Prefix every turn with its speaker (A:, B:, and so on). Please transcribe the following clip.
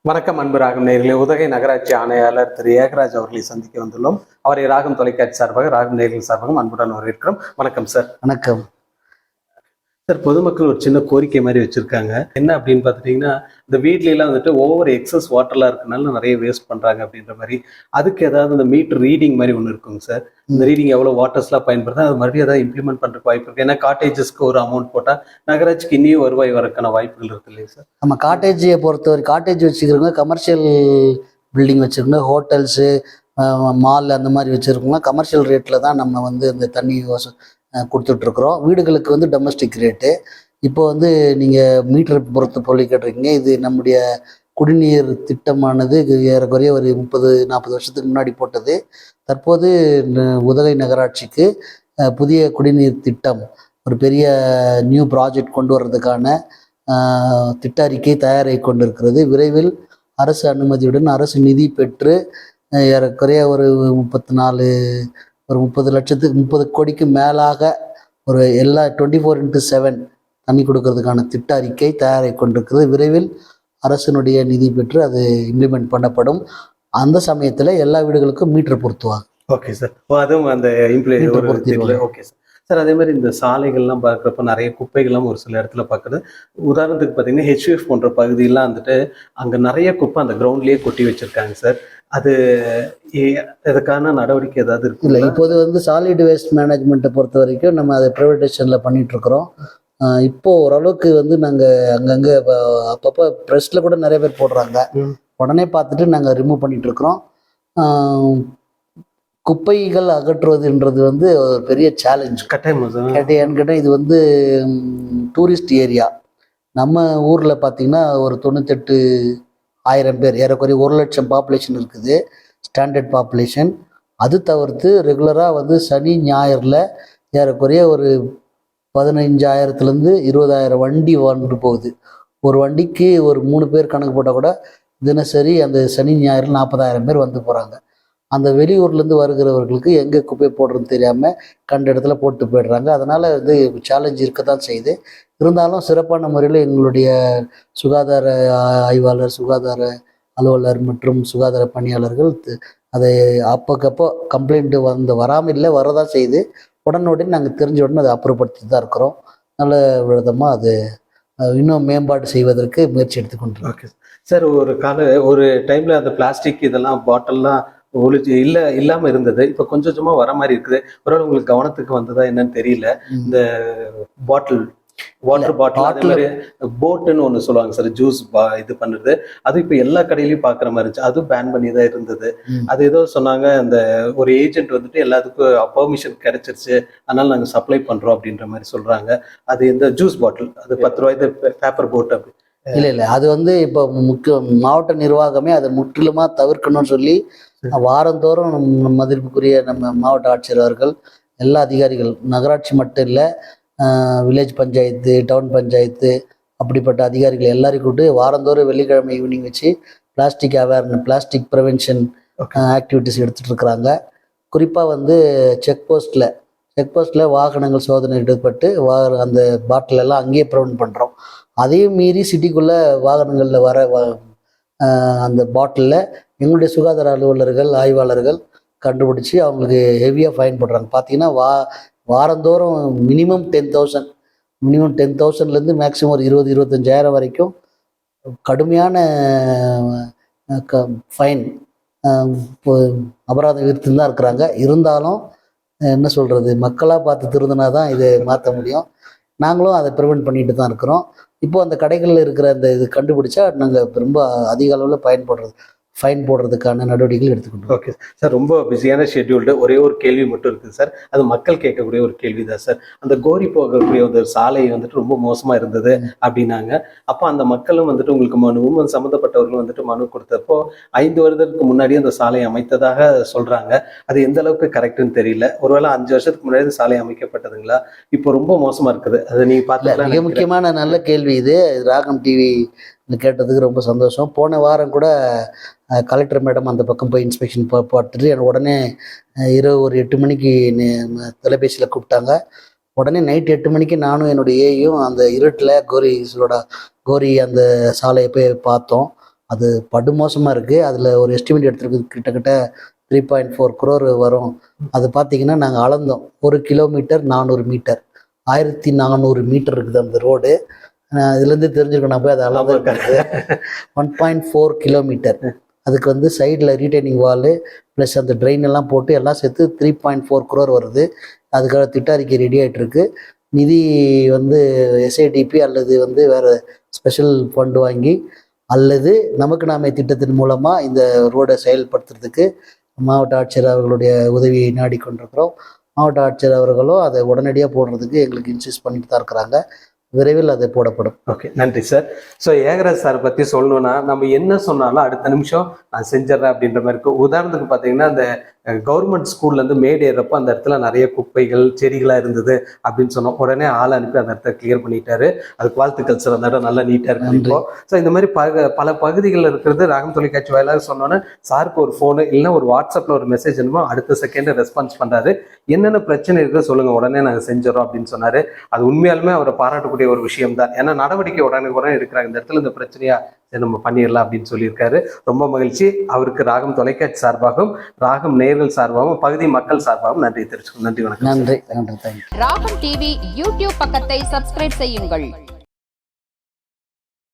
A: வணக்கம் அன்பு ராகம் நேயர்களே. உதகை நகராட்சி ஆணையாளர் திரு ஏகராஜ் அவர்களை சந்திக்க வந்துள்ளோம். அவரை ராகம் தொலைக்காட்சி சார்பாக, ராகம் நேயர்கள் சார்பாக அன்புடன் வரவேற்கிறோம். வணக்கம் சார்.
B: வணக்கம்
A: சார், பொதுமக்கள் ஒரு சின்ன கோரிக்கை மாதிரி வச்சிருக்காங்க. என்ன அப்படின்னு பார்த்துட்டீங்கன்னா, இந்த வீட்ல எல்லாம் வந்துட்டு ஓவர் எக்ஸஸ் வாட்டர்லாம் இருக்கனால நிறைய வேஸ்ட் பண்றாங்க அப்படின்ற மாதிரி. அதுக்கு ஏதாவது இந்த மீட்டர் ரீடிங் மாதிரி ஒன்று இருக்குங்க சார். இந்த ரீடிங் எவ்வளோ வாட்டர்ஸ்லாம் பயன்படுத்தா அது மறுபடியும் ஏதாவது இம்ப்ளிமெண்ட் பண்றதுக்கு வாய்ப்பு இருக்கு. ஏன்னா காட்டேஜஸ்க்கு ஒரு அமௌண்ட் போட்டால் நகராட்சிக்கு இன்னும் வருவாய் வரக்கான வாய்ப்புகள் இருக்கு இல்லையா சார்?
B: நம்ம காட்டேஜை பொறுத்தவரை காட்டேஜ் வச்சுக்கிறவங்க, கமர்ஷியல் பில்டிங் வச்சுருக்கோங்க, ஹோட்டல்ஸு, மால் அந்த மாதிரி வச்சுருக்கோங்க. கமர்ஷியல் ரேட்டில் தான் நம்ம வந்து இந்த தண்ணி கொடுத்துட்ருக்குறோம். வீடுகளுக்கு வந்து டொமஸ்டிக் ரேட்டு. இப்போ வந்து நீங்கள் மீட்டர் பொறுத்து பொருளை கேட்டிருக்கீங்க. இது நம்முடைய குடிநீர் திட்டமானது ஏறக்குறைய ஒரு 30-40 வருஷத்துக்கு முன்னாடி போட்டது. தற்போது உதகை நகராட்சிக்கு புதிய குடிநீர் திட்டம், ஒரு பெரிய நியூ ப்ராஜெக்ட் கொண்டு வர்றதுக்கான திட்ட அறிக்கை தயாராகி கொண்டிருக்கிறது. விரைவில் அரசு அனுமதியுடன் அரசு நிதி பெற்று ஏறக்குறைய ஒரு 30 கோடிக்கு மேலாக ஒரு எல்லா 24x7 தண்ணி கொடுக்கறதுக்கான திட்ட அறிக்கை தயாராகி கொண்டிருக்கிறது. விரைவில் அரசினுடைய நிதி பெற்று அது இம்ப்ளிமெண்ட் பண்ணப்படும். அந்த சமயத்தில் எல்லா வீடுகளுக்கும் மீட்டர் பொருத்துவாங்க.
A: Okay sir. அதுவும் அந்த ஓகே சார். சார், அதே மாதிரி இந்த சாலைகள்லாம் பார்க்குறப்ப நிறைய குப்பைகள்லாம் ஒரு சில இடத்துல பார்க்குறது. உதாரணத்துக்கு பார்த்தீங்கன்னா HVF போன்ற பகுதியெல்லாம் வந்துட்டு அங்கே நிறைய குப்பை அந்த கிரவுண்ட்லேயே கொட்டி வச்சிருக்காங்க சார். அது இதுக்கான நடவடிக்கை ஏதாவது இருக்கு?
B: இல்லை, இப்போது வந்து சாலிட் வேஸ்ட் மேனேஜ்மெண்ட்டை பொறுத்த வரைக்கும் நம்ம அதை ப்ரைவேடைசேஷனில் பண்ணிகிட்ருக்குறோம். இப்போது ஓரளவுக்கு வந்து நாங்கள் அங்கங்கே அப்பப்போ ப்ரெஸ்ஸில் கூட நிறைய பேர் போடுறாங்க. உடனே பார்த்துட்டு நாங்கள் ரிமூவ் பண்ணிகிட்ருக்குறோம். குப்பைகள் அகற்றுவதுன்றது வந்து ஒரு பெரிய சேலஞ்ச். கேட்டேன். இது வந்து டூரிஸ்ட் ஏரியா. நம்ம ஊரில் பார்த்திங்கன்னா ஒரு 98,000 பேர், ஏறக்குறைய 1,00,000 பாப்புலேஷன் இருக்குது, ஸ்டாண்டர்ட் பாப்புலேஷன். அது தவிர்த்து ரெகுலராக வந்து சனி ஞாயிறில் ஏறக்குறைய ஒரு 15,000-20,000 வண்டி வந்துட்டு போகுது. ஒரு வண்டிக்கு ஒரு 3 பேர் கணக்கு போட்டால் கூட தினசரி அந்த சனி ஞாயிறு 40,000 பேர் வந்து போகிறாங்க. அந்த வெளியூர்லேருந்து வருகிறவர்களுக்கு எங்கே குப்பை போடுறதுன்னு தெரியாமல் கண்ட இடத்துல போட்டு போயிடுறாங்க. அதனால் வந்து சேலஞ்ச் இருக்க தான் செய்யுது. இருந்தாலும் சிறப்பான முறையில் எங்களுடைய சுகாதார ஆய்வாளர், சுகாதார அலுவலர் மற்றும் சுகாதார பணியாளர்கள் அதை அப்பக்கப்போ கம்ப்ளைண்ட்டு வராமல் இல்லை, வரதான் செய்யுது. உடனுடன் நாங்கள் தெரிஞ்ச உடனே அதை அப்புறப்படுத்தி தான் இருக்கிறோம். நல்ல விதமாக அது இன்னும் மேம்பாடு செய்வதற்கு முயற்சி எடுத்துக்கொண்டிருக்கோம்.
A: Okay sir. ஒரு டைமில் அந்த பிளாஸ்டிக் இதெல்லாம் பாட்டில்லாம் இல்லாமல் இருந்தது. இப்போ கொஞ்சம் கொஞ்சமாக வர மாதிரி இருக்குது. ஒருவேளை உங்களுக்கு கவனத்துக்கு வந்ததா என்னன்னு தெரியல. இந்த வாட்டர் பாட்டில், அதே மாதிரி போட்டுன்னு ஒன்று சொல்லுவாங்க சார், ஜூஸ் இது பண்ணுறது. அது இப்போ எல்லா கடையிலையும் பார்க்குற மாதிரி இருந்துச்சு. அதுவும் பேன் பண்ணி தான் இருந்தது. அது ஏதோ சொன்னாங்க, அந்த ஒரு ஏஜென்ட் வந்துட்டு எல்லாத்துக்கும் பெர்மிஷன் கிடைச்சிருச்சு, அதனால நாங்கள் சப்ளை பண்ணுறோம் அப்படின்ற மாதிரி சொல்கிறாங்க. அது இந்த ஜூஸ் பாட்டில், அது 10 ரூபாய் பேப்பர் போட்டு அப்படி
B: இல்லை, அது வந்து இப்போ மாவட்ட நிர்வாகமே அதை முற்றிலுமாக தவிர்க்கணும்னு சொல்லி வாரந்தோறும் மதிப்புக்குரிய நம்ம மாவட்ட ஆட்சியர் அவர்கள், எல்லா அதிகாரிகள், நகராட்சி மட்டும் இல்லை, வில்லேஜ் பஞ்சாயத்து, டவுன் பஞ்சாயத்து, அப்படிப்பட்ட அதிகாரிகள் எல்லாரையும் கூப்பிட்டு வாரந்தோறும் வெள்ளிக்கிழமை ஈவினிங் வச்சு பிளாஸ்டிக் ப்ரிவென்ஷன் ஆக்டிவிட்டிஸ் எடுத்துகிட்டு இருக்கிறாங்க. குறிப்பாக வந்து செக் போஸ்ட்டில் வாகனங்கள் சோதனை எடுக்கப்பட்டு அந்த பாட்டில் எல்லாம் அங்கேயே ப்ரிவென்ட் பண்ணுறோம். அதையும் மீறி சிட்டிக்குள்ளே வாகனங்களில் வர அந்த பாட்டிலில் எங்களுடைய சுகாதார அலுவலர்கள், ஆய்வாளர்கள் கண்டுபிடிச்சி அவங்களுக்கு ஹெவியாக ஃபைன் போடுறாங்க. பார்த்தீங்கன்னா வாரந்தோறும் மினிமம் 10,000 மேக்ஸிமம் ஒரு 20-25,000 வரைக்கும் கடுமையான ஃபைன் அபராதம் விதித்துன்னு தான் இருக்கிறாங்க. இருந்தாலும் என்ன சொல்கிறது, மக்களாக பார்த்து திருந்தினா தான் இதை மாற்ற முடியும். நாங்களும் அதை ப்ரிவென்ட் பண்ணிட்டு தான் இருக்கிறோம். இப்போது அந்த கடைகளில் இருக்கிற அந்த இது கண்டுபிடிச்சா நாங்கள் ரொம்ப அதிக அளவில் ஃபைன் போடுறதுக்கான நடவடிக்கைகள் எடுத்துக்கணும்.
A: Okay sir. ரொம்ப பிஸியான ஷெட்யூல்டு. ஒரே ஒரு கேள்வி மட்டும் இருக்குது சார். அது மக்கள் கேட்கக்கூடிய ஒரு கேள்வி தான் சார். அந்த கோரி போகக்கூடிய ஒரு சாலை வந்துட்டு ரொம்ப மோசமாக இருந்தது அப்படின்னாங்க. அப்போ அந்த மக்களும் வந்துட்டு உங்களுக்கு மனுவும் சம்மந்தப்பட்டவர்களும் வந்துட்டு மனு கொடுத்தப்போ 5 வருடத்துக்கு முன்னாடி அந்த சாலை அமைத்ததாக சொல்கிறாங்க. அது எந்த அளவுக்கு கரெக்டுன்னு தெரியல. ஒருவேளை 5 வருஷத்துக்கு முன்னாடி சாலை அமைக்கப்பட்டதுங்களா? இப்போ ரொம்ப மோசமாக இருக்குது. அதை நீங்கள் பார்த்து
B: மிக முக்கியமான நல்ல கேள்வி இது. ராகம் டிவி கேட்டதுக்கு ரொம்ப சந்தோஷம். போன வாரம் கூட கலெக்டர் மேடம் அந்த பக்கம் போய் இன்ஸ்பெக்ஷன் பார்த்துட்டு எனக்கு உடனே இரவு ஒரு 8 மணிக்கு தொலைபேசியில் கூப்பிட்டாங்க. உடனே நைட் 8 மணிக்கு நானும் என்னுடைய ஏயும் அந்த இருட்டில் கோரி அந்த சாலையை போய் பார்த்தோம். அது படுமோசமாக இருக்குது. அதில் ஒரு எஸ்டிமேட் எடுத்துருக்கு கிட்டத்தட்ட 3.4 crore வரும். அது பார்த்தீங்கன்னா நாங்கள் அளந்தோம், 1 கிலோமீட்டர் 400 மீட்டர், 1400 மீட்டர் இருக்குது அந்த ரோடு. இதுலேருந்து தெரிஞ்சுக்கணும், நான் போய் அதை அளந்து 1.4 கிலோமீட்டர். அதுக்கு வந்து சைடில் ரீட்டைனிங் வாலு ப்ளஸ் அந்த ட்ரெயின் எல்லாம் போட்டு எல்லாம் சேர்த்து 3.4 crore வருது. அதுக்காக திட்ட அறிக்கை ரெடி ஆகிட்டு இருக்கு. நிதி வந்து எஸ்ஐடிபி அல்லது வந்து வேறு ஸ்பெஷல் ஃபண்டு வாங்கி அல்லது நமக்கு நாமே திட்டத்தின் மூலமாக இந்த ரோடை செயல்படுத்துறதுக்கு மாவட்ட ஆட்சியர் அவர்களுடைய உதவியை நாடிக்கொண்டிருக்கிறோம். மாவட்ட ஆட்சியர் அவர்களும் அதை உடனடியாக போடுறதுக்கு எங்களுக்கு இன்சிஸ்ட் பண்ணிட்டு தான் இருக்கிறாங்க. விரைவில் அது போடப்படும்.
A: ஓகே, நன்றி சார். ஸோ ஏகராஜ் சார் பற்றி சொல்லணும்னா நம்ம என்ன சொன்னாலும் அடுத்த நிமிஷம் நான் செஞ்சிடறேன் அப்படின்ற மாதிரி இருக்கும். உதாரணத்துக்கு பார்த்தீங்கன்னா அந்த கவர்மெண்ட் ஸ்கூல்லேருந்து மேடு ஏறப்போ அந்த இடத்துல நிறைய குப்பைகள் செடிகளாக இருந்தது அப்படின்னு சொன்னோம். உடனே ஆள் அனுப்பி அந்த இடத்த கிளியர் பண்ணிட்டாரு. அதுக்கு வாழ்த்துக்கள் சார். அந்த இடம் நல்லா நீட்டாக இருக்கு. ஸோ இந்த மாதிரி பல பகுதிகளில் இருக்கிறது ராகம் தொலைக்காட்சி வாயிலாக சொன்னோன்னே சாருக்கு ஒரு ஃபோனு இல்லைன்னா ஒரு வாட்ஸ்அப்பில் ஒரு மெசேஜ் என்னமோ அடுத்த செகண்ட் ரெஸ்பான்ஸ் பண்ணுறாரு. என்னென்ன பிரச்சனை இருக்குது சொல்லுங்கள், உடனே நாங்கள் செஞ்சிடறோம் அப்படின்னு சொன்னார். அது உண்மையாலுமே அவரை பாராட்டக்கூடிய ஒரு விஷயம் தான். ஏன்னா நடவடிக்கை உடனே எடுக்கிறாங்க. இந்த இடத்துல இந்த பிரச்சனையா நம்ம பண்ணிடலாம் அப்படின்னு சொல்லியிருக்காரு. ரொம்ப மகிழ்ச்சி. அவருக்கு ராகம் தொலைக்காட்சி சார்பாகவும் ராகம் நேயர்கள் சார்பாகவும் பகுதி மக்கள் சார்பாகவும் நன்றி தெரிவிச்சுக்கணும். நன்றி, வணக்கம்.
B: நன்றி. தேங்க்யூ.
C: ராகம் டிவி யூடியூப் பக்கத்தை சப்ஸ்கிரைப் செய்யுங்கள்.